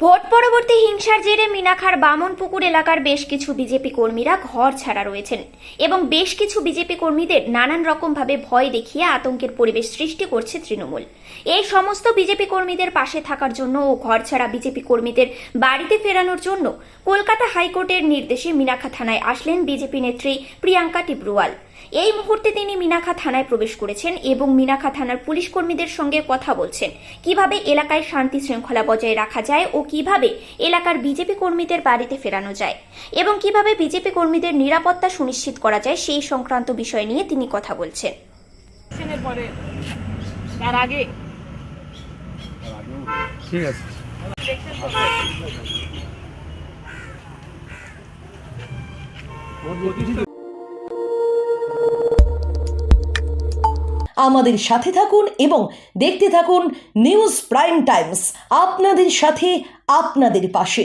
Vote পরবর্তী হিংসার জেরে মিনাখার বামনপুকুর এলাকার বেশ কিছু বিজেপি কর্মীরা ঘর ছাড়া রয়েছেন এবং বেশ কিছু বিজেপি কর্মীদের নানান রকমভাবে ভয় দেখিয়ে আতঙ্কের পরিবেশ সৃষ্টি করছে তৃণমূল। এই সমস্ত বিজেপি কর্মীদের পাশে থাকার জন্য ও ঘর ছাড়া বিজেপি কর্মীদের বাড়িতে ফেরানোর জন্য কলকাতা হাইকোর্টের নির্দেশে মিনাখা থানায় আসলেন বিজেপি নেত্রী প্রিয়াঙ্কা টিব্রুয়াল। এই মুহূর্তে তিনি মিনাখা থানায় প্রবেশ করেছেন এবং মিনাখা থানার পুলিশ কর্মীদের সঙ্গে কথা বলছেন কিভাবে এলাকায় শান্তি শৃঙ্খলা বজায় রাখা যায় ও কিভাবে এলাকার বিজেপি কর্মীদের বাড়িতে ফেরানো যায় এবং কিভাবে বিজেপি কর্মীদের নিরাপত্তা সুনিশ্চিত করা যায় সেই সংক্রান্ত বিষয় নিয়ে তিনি কথা বলছেন। ঠিক আছে। আমাদের সাথে থাকুন এবং দেখতে থাকুন নিউজ প্রাইম টাইমস, আপনাদের সাথে আপনাদের পাশে।